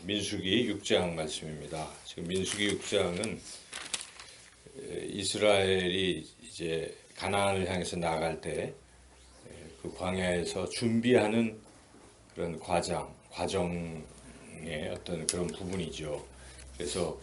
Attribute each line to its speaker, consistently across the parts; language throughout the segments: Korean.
Speaker 1: 민수기 6장 말씀입니다. 지금 민수기 6장은 이스라엘이 이제 가나안을 향해서 나아갈 때 그 광야에서 준비하는 그런 과정의 어떤 그런 부분이죠. 그래서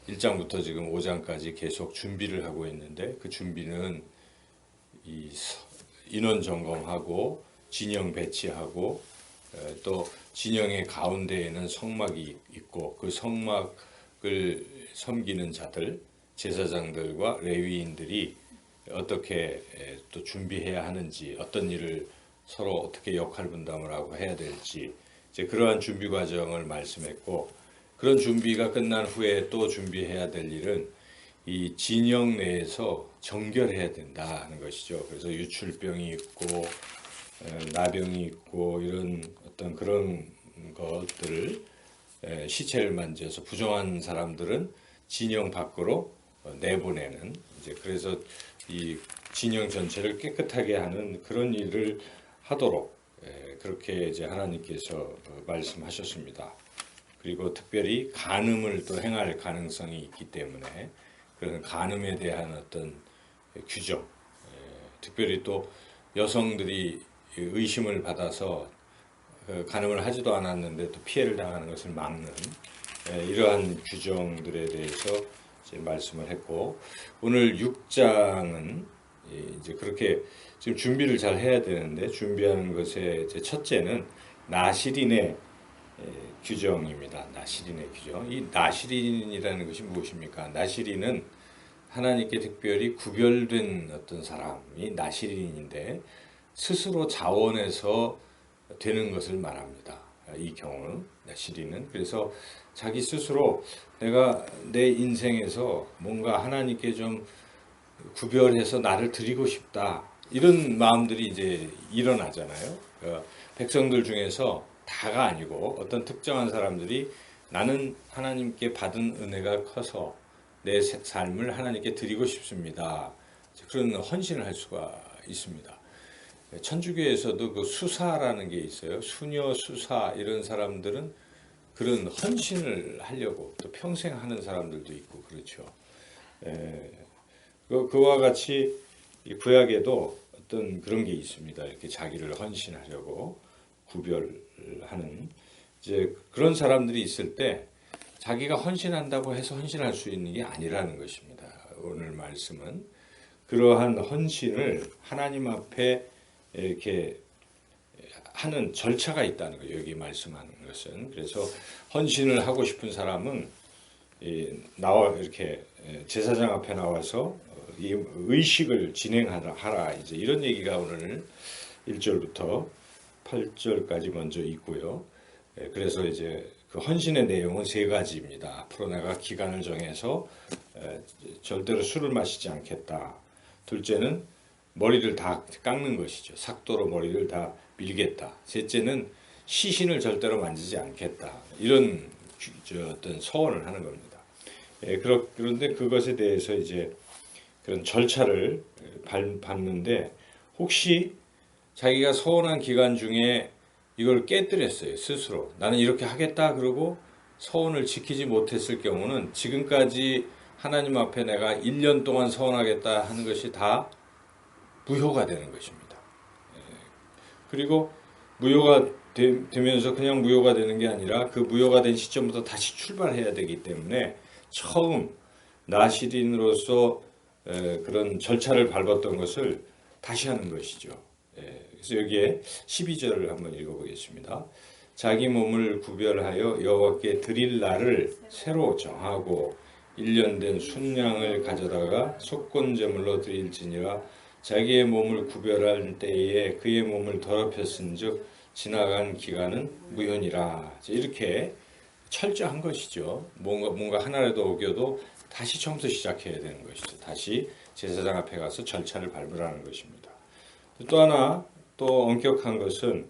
Speaker 1: 1장부터 지금 5장까지 계속 준비를 하고 있는데, 그 준비는 이 인원 점검하고 진영 배치하고 또 진영의 가운데에는 성막이 있고, 그 성막을 섬기는 자들, 제사장들과 레위인들이 어떻게 또 준비해야 하는지, 어떤 일을 서로 어떻게 역할 분담을 하고 해야 될지, 이제 그러한 준비 과정을 말씀했고, 그런 준비가 끝난 후에 또 준비해야 될 일은 이 진영 내에서 정결해야 된다는 것이죠. 그래서 유출병이 있고 나병이 있고 이런 어떤 그런 것들을, 시체를 만져서 부정한 사람들은 진영 밖으로 내보내는, 이제 그래서 이 진영 전체를 깨끗하게 하는 그런 일을 하도록 그렇게 이제 하나님께서 말씀하셨습니다. 그리고 특별히 간음을 또 행할 가능성이 있기 때문에 그런 간음에 대한 어떤 규정, 특별히 또 여성들이 의심을 받아서 간음을 하지도 않았는데 또 피해를 당하는 것을 막는 이러한 규정들에 대해서 이제 말씀을 했고, 오늘 6장은 이제 그렇게 지금 준비를 잘 해야 되는데, 준비하는 것의 이제 첫째는 나실인의 규정입니다. 나실인의 규정. 이 나실인이라는 것이 무엇입니까? 나실인은 하나님께 특별히 구별된 어떤 사람이 나실인인데, 스스로 자원해서 되는 것을 말합니다. 이 경우는 나실인은. 그래서 자기 스스로 내가 내 인생에서 뭔가 하나님께 좀 구별해서 나를 드리고 싶다, 이런 마음들이 이제 일어나잖아요. 백성들 중에서 다가 아니고 어떤 특정한 사람들이 나는 하나님께 받은 은혜가 커서 내 삶을 하나님께 드리고 싶습니다, 그런 헌신을 할 수가 있습니다. 천주교에서도 그 수사라는 게 있어요. 수녀, 수사, 이런 사람들은 그런 헌신을 하려고 또 평생 하는 사람들도 있고 그렇죠. 그와 같이 구약에도 어떤 그런 게 있습니다. 이렇게 자기를 헌신하려고 구별하는 이제 그런 사람들이 있을 때, 자기가 헌신한다고 해서 헌신할 수 있는 게 아니라는 것입니다. 오늘 말씀은 그러한 헌신을 하나님 앞에 이렇게 하는 절차가 있다는 거예요. 여기 말씀하는 것은. 그래서 헌신을 하고 싶은 사람은 나와 이렇게 제사장 앞에 나와서 이 의식을 진행하라, 이제 이런 얘기가 오늘 1절부터 8절까지 먼저 있고요. 그래서 이제 그 헌신의 내용은 세 가지입니다. 앞으로 내가 기간을 정해서 절대로 술을 마시지 않겠다. 둘째는 머리를 다 깎는 것이죠. 삭도로 머리를 다 밀겠다. 셋째는 시신을 절대로 만지지 않겠다. 이런 어떤 서원을 하는 겁니다. 그런데 그것에 대해서 이제 그런 절차를 밟는데, 혹시 자기가 서원한 기간 중에 이걸 깨뜨렸어요. 스스로. 나는 이렇게 하겠다 그러고 서원을 지키지 못했을 경우는 지금까지 하나님 앞에 내가 1년 동안 서원하겠다 하는 것이 다 무효가 되는 것입니다. 그리고 무효가 되면서 그냥 무효가 되는 게 아니라 그 무효가 된 시점부터 다시 출발해야 되기 때문에 처음 나실인으로서 그런 절차를 밟았던 것을 다시 하는 것이죠. 그래서 여기에 12절을 한번 읽어보겠습니다. 자기 몸을 구별하여 여호와께 드릴 날을 새로 정하고 1년 된 순양을 가져다가 속건제물로 드릴지니라. 자기의 몸을 구별할 때에 그의 몸을 더럽혔은즉 지나간 기간은 무효니라. 이렇게 철저한 것이죠. 뭔가 하나라도 어겨도 다시 처음부터 시작해야 되는 것이죠. 다시 제사장 앞에 가서 절차를 밟으라는 것입니다. 또 하나 또 엄격한 것은,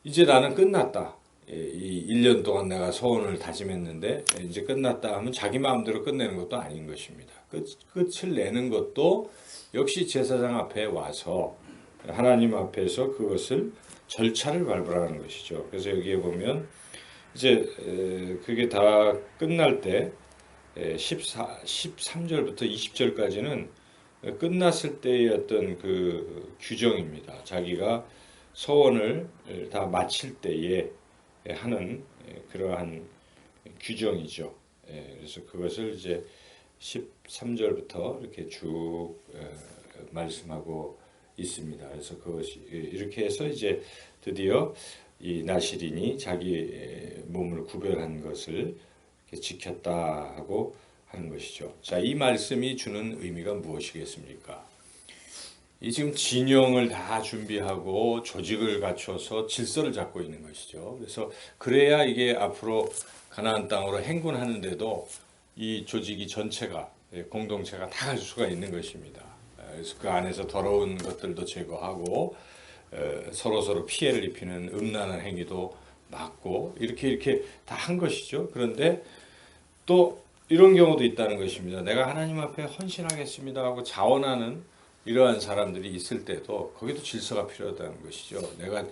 Speaker 1: 이제 나는 끝났다. 이 1년 동안 내가 서원을 다짐했는데 이제 끝났다 하면 자기 마음대로 끝내는 것도 아닌 것입니다. 끝을 내는 것도 역시 제사장 앞에 와서 하나님 앞에서 그것을 절차를 밟으라는 것이죠. 그래서 여기에 보면 이제 그게 다 끝날 때 13절부터 20절까지는 끝났을 때의 어떤 그 규정입니다. 자기가 서원을 다 마칠 때에 하는 그러한 규정이죠. 그래서 그것을 이제 13절부터 이렇게 쭉 말씀하고 있습니다. 그래서 그것이 이렇게 해서 이제 드디어 이 나시린이 자기 몸을 구별한 것을 지켰다 하고 하는 것이죠. 자, 이 말씀이 주는 의미가 무엇이겠습니까? 이 지금 진영을 다 준비하고 조직을 갖춰서 질서를 잡고 있는 것이죠. 그래서 그래야 이게 앞으로 가나안 땅으로 행군하는데도 이 조직이 전체가 공동체가 다 갈 수가 있는 것입니다. 그래서 그 안에서 더러운 것들도 제거하고 서로 피해를 입히는 음란한 행위도 막고 이렇게 다 한 것이죠. 그런데 또 이런 경우도 있다는 것입니다. 내가 하나님 앞에 헌신하겠습니다 하고 자원하는 이러한 사람들이 있을 때도 거기도 질서가 필요하다는 것이죠. 내가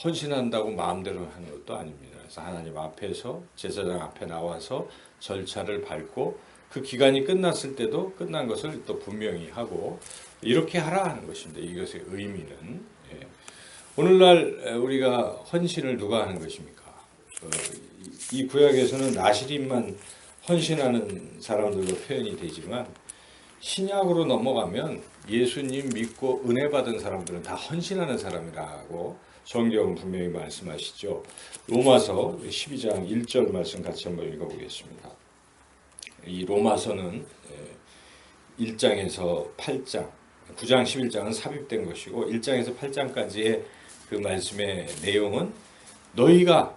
Speaker 1: 헌신한다고 마음대로 하는 것도 아닙니다. 그래서 하나님 앞에서 제사장 앞에 나와서 절차를 밟고 그 기간이 끝났을 때도 끝난 것을 또 분명히 하고 이렇게 하라 하는 것입니다. 이것의 의미는 오늘날 우리가 헌신을 누가 하는 것입니까? 이 구약에서는 나시린만 헌신하는 사람들로 표현이 되지만 신약으로 넘어가면 예수님 믿고 은혜 받은 사람들은 다 헌신하는 사람이라고 성경은 분명히 말씀하시죠. 로마서 12장 1절 말씀 같이 한번 읽어보겠습니다. 이 로마서는 1장에서 8장, 9장 11장은 삽입된 것이고 1장에서 8장까지의 그 말씀의 내용은 너희가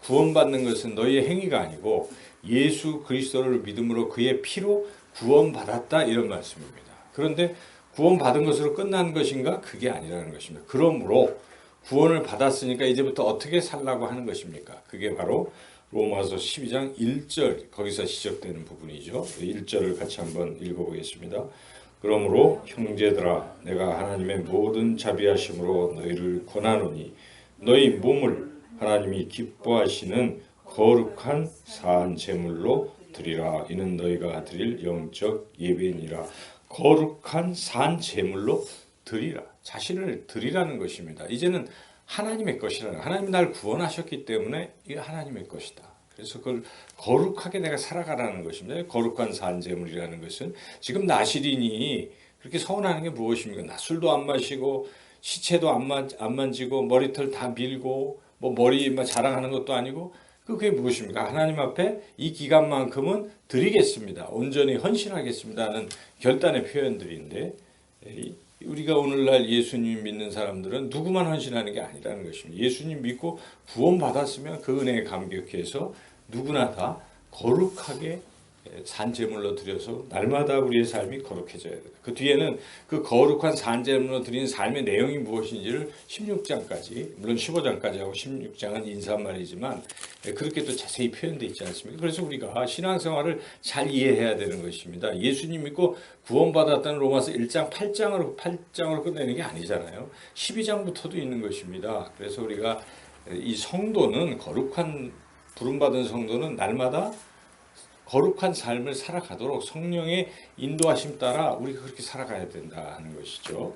Speaker 1: 구원받는 것은 너희의 행위가 아니고 예수 그리스도를 믿음으로 그의 피로 구원받았다 이런 말씀입니다. 그런데 구원받은 것으로 끝난 것인가? 그게 아니라는 것입니다. 그러므로 구원을 받았으니까 이제부터 어떻게 살라고 하는 것입니까? 그게 바로 로마서 12장 1절 거기서 시작되는 부분이죠. 1절을 같이 한번 읽어보겠습니다. 그러므로 형제들아 내가 하나님의 모든 자비하심으로 너희를 권하노니 너희 몸을 하나님이 기뻐하시는 거룩한 산 제물로 드리라. 이는 너희가 드릴 영적 예배니라. 거룩한 산 제물로 드리라. 자신을 드리라는 것입니다. 이제는 하나님의 것이라는, 하나님이 날 구원하셨기 때문에 이게 하나님의 것이다. 그래서 그걸 거룩하게 내가 살아가라는 것입니다. 거룩한 산 제물이라는 것은 지금 나시린이 그렇게 서운하는 게 무엇입니까? 나 술도 안 마시고 시체도 안 만지고 머리털 다 밀고 뭐 머리 자랑하는 것도 아니고 그게 무엇입니까? 하나님 앞에 이 기간만큼은 드리겠습니다. 온전히 헌신하겠습니다 하는 결단의 표현들인데 우리가 오늘날 예수님 믿는 사람들은 누구만 헌신하는 게 아니라는 것입니다. 예수님 믿고 구원받았으면 그 은혜에 감격해서 누구나 다 거룩하게 산제물로 드려서 날마다 우리의 삶이 거룩해져야 됩니다. 그 뒤에는 그 거룩한 산제물로 드리는 삶의 내용이 무엇인지를 16장까지 물론 15장까지 하고 16장은 인사말이지만 그렇게 또 자세히 표현되어 있지 않습니까? 그래서 우리가 신앙생활을 잘 이해해야 되는 것입니다. 예수님 믿고 구원받았다는 로마서 1장 8장으로 끝내는 게 아니잖아요. 12장부터도 있는 것입니다. 그래서 우리가 이 성도는 거룩한 부름받은 성도는 날마다 거룩한 삶을 살아가도록 성령의 인도하심 따라 우리가 그렇게 살아가야 된다는 것이죠.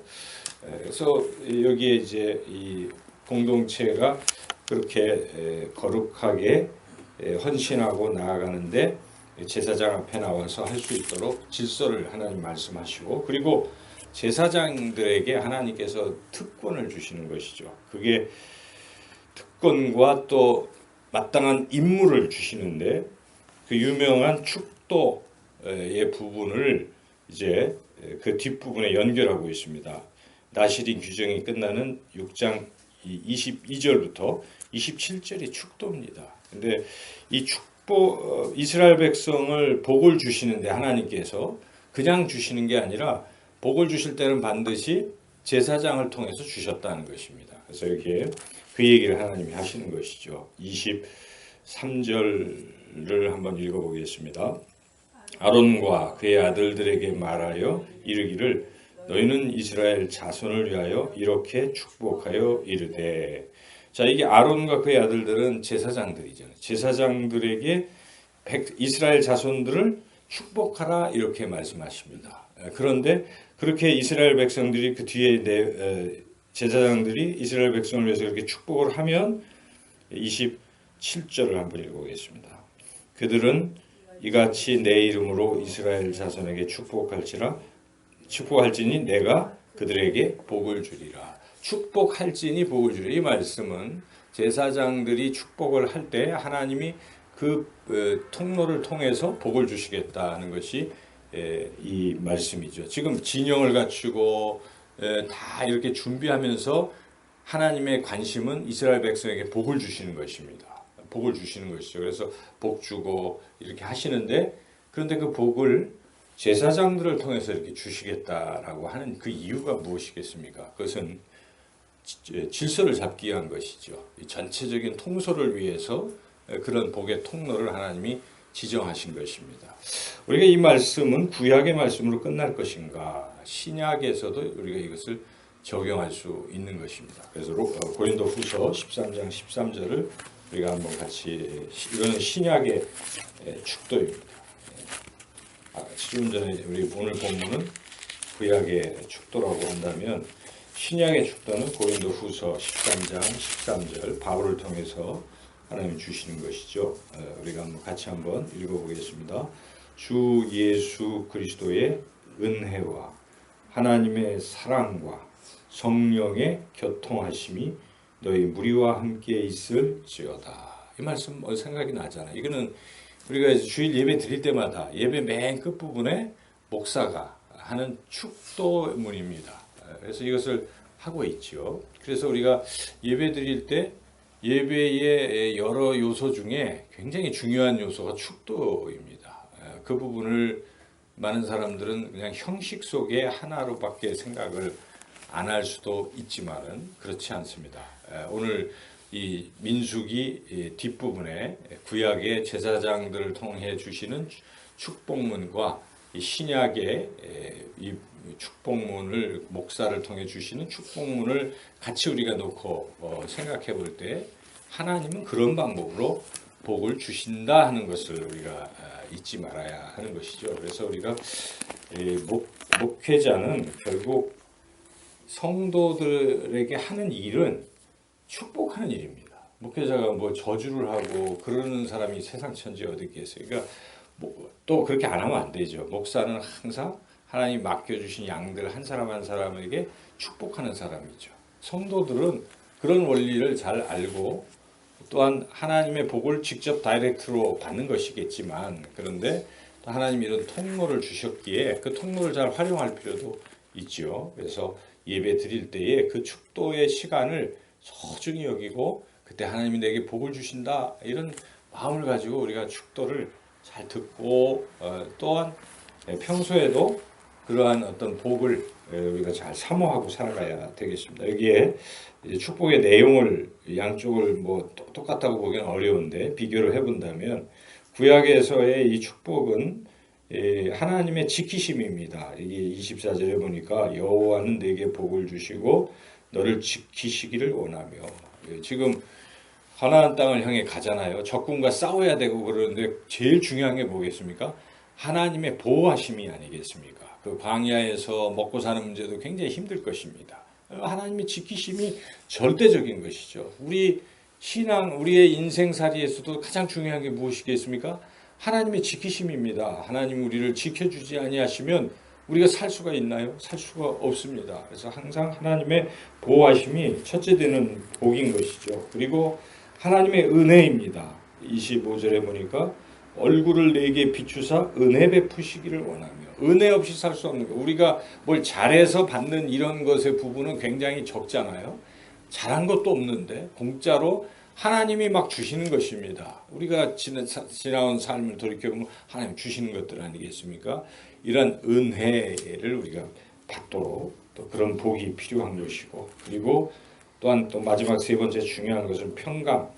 Speaker 1: 그래서 여기에 이제 이 공동체가 그렇게 거룩하게 헌신하고 나아가는데 제사장 앞에 나와서 할 수 있도록 질서를 하나님 말씀하시고 그리고 제사장들에게 하나님께서 특권을 주시는 것이죠. 그게 특권과 또 마땅한 임무를 주시는데 그 유명한 축도의 부분을 이제 그 뒷부분에 연결하고 있습니다. 나시린 규정이 끝나는 6장 22절부터 27절이 축도입니다. 근데 이 축복 이스라엘 백성을 복을 주시는데 하나님께서 그냥 주시는 게 아니라 복을 주실 때는 반드시 제사장을 통해서 주셨다는 것입니다. 그래서 이렇게 그 얘기를 하나님이 하시는 것이죠. 23절을 한번 읽어보겠습니다. 아론과 그의 아들들에게 말하여 이르기를 너희는 이스라엘 자손을 위하여 이렇게 축복하여 이르되 자, 이게 아론과 그의 아들들은 제사장들이죠. 제사장들에게 이스라엘 자손들을 축복하라 이렇게 말씀하십니다. 그런데 그렇게 이스라엘 백성들이 그 뒤에 제사장들이 이스라엘 백성을 위해서 이렇게 축복을 하면 27절을 한번 읽어보겠습니다. 그들은 이같이 내 이름으로 이스라엘 자손에게 축복할지니 내가 그들에게 복을 주리라. 축복할지니 복을 주리라. 이 말씀은 제사장들이 축복을 할 때 하나님이 그 통로를 통해서 복을 주시겠다는 것이 이 말씀이죠. 지금 진영을 갖추고 다 이렇게 준비하면서 하나님의 관심은 이스라엘 백성에게 복을 주시는 것입니다. 복을 주시는 것이죠. 그래서 복 주고 이렇게 하시는데, 그런데 그 복을 제사장들을 통해서 이렇게 주시겠다라고 하는 그 이유가 무엇이겠습니까? 그것은 질서를 잡기 위한 것이죠. 전체적인 통솔을 위해서 그런 복의 통로를 하나님이 지정하신 것입니다. 우리가 이 말씀은 구약의 말씀으로 끝날 것인가, 신약에서도 우리가 이것을 적용할 수 있는 것입니다. 그래서 고린도후서 13장 13절을 우리가 한번 같이, 이거는 신약의 축도입니다. 지금 전에 우리 오늘 본문은 구약의 축도라고 한다면, 신약의 축도는 고린도후서 13장 13절 바울을 통해서 하나님이 주시는 것이죠. 우리가 같이 한번 읽어보겠습니다. 주 예수 그리스도의 은혜와 하나님의 사랑과 성령의 교통하심이 너희 무리와 함께 있을지어다. 이 말씀 생각이 나잖아요. 이거는 우리가 주일 예배 드릴 때마다 예배 맨 끝부분에 목사가 하는 축도문입니다. 그래서 이것을 하고 있죠. 그래서 우리가 예배 드릴 때 예배의 여러 요소 중에 굉장히 중요한 요소가 축도입니다. 그 부분을 많은 사람들은 그냥 형식 속의 하나로밖에 생각을 안 할 수도 있지만은 그렇지 않습니다. 오늘 이 민수기 뒷부분에 구약의 제사장들을 통해 주시는 축복문과 신약의 이 축복문을, 목사를 통해 주시는 축복문을 같이 우리가 놓고 생각해 볼 때 하나님은 그런 방법으로 복을 주신다 하는 것을 우리가 잊지 말아야 하는 것이죠. 그래서 우리가 목회자는 결국 성도들에게 하는 일은 축복하는 일입니다. 목회자가 뭐 저주를 하고 그러는 사람이 세상 천지에 어디 있겠어요. 그러니까 또 그렇게 안 하면 안 되죠. 목사는 항상 하나님 맡겨주신 양들 한 사람 한 사람에게 축복하는 사람이죠. 성도들은 그런 원리를 잘 알고 또한 하나님의 복을 직접 다이렉트로 받는 것이겠지만, 그런데 또 하나님이 이런 통로를 주셨기에 그 통로를 잘 활용할 필요도 있죠. 그래서 예배 드릴 때에 그 축도의 시간을 소중히 여기고 그때 하나님이 내게 복을 주신다 이런 마음을 가지고 우리가 축도를 잘 듣고 또한 평소에도 그러한 어떤 복을 우리가 잘 사모하고 살아가야 되겠습니다. 여기에 축복의 내용을 양쪽을 뭐 똑같다고 보기는 어려운데 비교를 해본다면, 구약에서의 이 축복은 하나님의 지키심입니다. 이게 24절에 보니까 여호와는 내게 복을 주시고 너를 지키시기를 원하며, 지금 가나안 땅을 향해 가잖아요. 적군과 싸워야 되고 그러는데 제일 중요한 게 뭐겠습니까? 하나님의 보호하심이 아니겠습니까? 그 광야에서 먹고 사는 문제도 굉장히 힘들 것입니다. 하나님의 지키심이 절대적인 것이죠. 우리 신앙, 우리의 인생살이에서도 가장 중요한 게 무엇이겠습니까? 하나님의 지키심입니다. 하나님 우리를 지켜주지 아니하시면 우리가 살 수가 있나요? 살 수가 없습니다. 그래서 항상 하나님의 보호하심이 첫째 되는 복인 것이죠. 그리고 하나님의 은혜입니다. 25절에 보니까 얼굴을 내게 비추사 은혜 베푸시기를 원하며, 은혜 없이 살 수 없는 거. 우리가 뭘 잘해서 받는 이런 것의 부분은 굉장히 적잖아요. 잘한 것도 없는데 공짜로 하나님이 막 주시는 것입니다. 우리가 지나온 삶을 돌이켜보면 하나님 주시는 것들 아니겠습니까? 이런 은혜를 우리가 받도록 또 그런 복이 필요한 것이고, 그리고 또한 또 마지막 세 번째 중요한 것은 평강.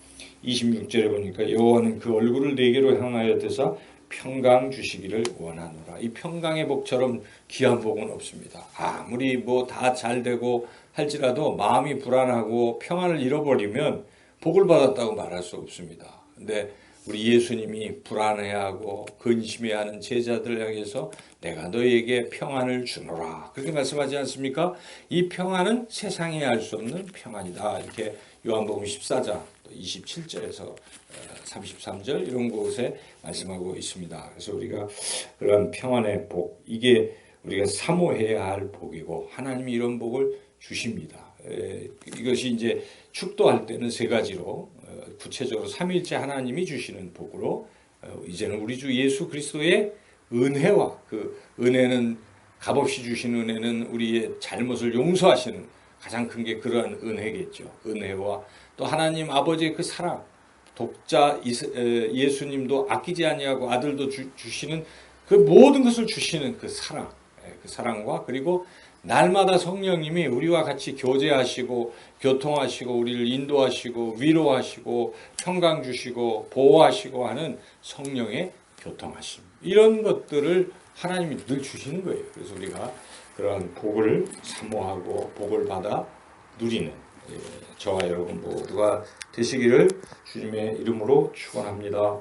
Speaker 1: 26절에 보니까 여호와는 그 얼굴을 내게로 향하여 드사 평강 주시기를 원하노라. 이 평강의 복처럼 귀한 복은 없습니다. 아무리 뭐 다 잘 되고 할지라도 마음이 불안하고 평안을 잃어버리면 복을 받았다고 말할 수 없습니다. 근데 우리 예수님이 불안해하고 근심해하는 제자들 향해서 내가 너희에게 평안을 주노라 그렇게 말씀하지 않습니까? 이 평안은 세상에 알 수 없는 평안이다. 이렇게 요한복음 14장 27절에서 33절 이런 곳에 말씀하고 있습니다. 그래서 우리가 그런 평안의 복, 이게 우리가 사모해야 할 복이고 하나님이 이런 복을 주십니다. 이것이 이제 축도할 때는 세 가지로 구체적으로 삼위일체 하나님이 주시는 복으로 이제는 우리 주 예수 그리스도의 은혜와 그 은혜는 값없이 주신 은혜는 우리의 잘못을 용서하시는 가장 큰 게 그러한 은혜겠죠. 은혜와 또 하나님 아버지의 그 사랑, 독자 예수님도 아끼지 아니하고 아들도 주시는 그 모든 것을 주시는 그 사랑, 그 사랑과 그리고 날마다 성령님이 우리와 같이 교제하시고 교통하시고 우리를 인도하시고 위로하시고 평강 주시고 보호하시고 하는 성령의 교통하심. 이런 것들을 하나님이 늘 주시는 거예요. 그래서 우리가 그러한 복을 사모하고 복을 받아 누리는 저와 여러분 모두가 되시기를 주님의 이름으로 축원합니다.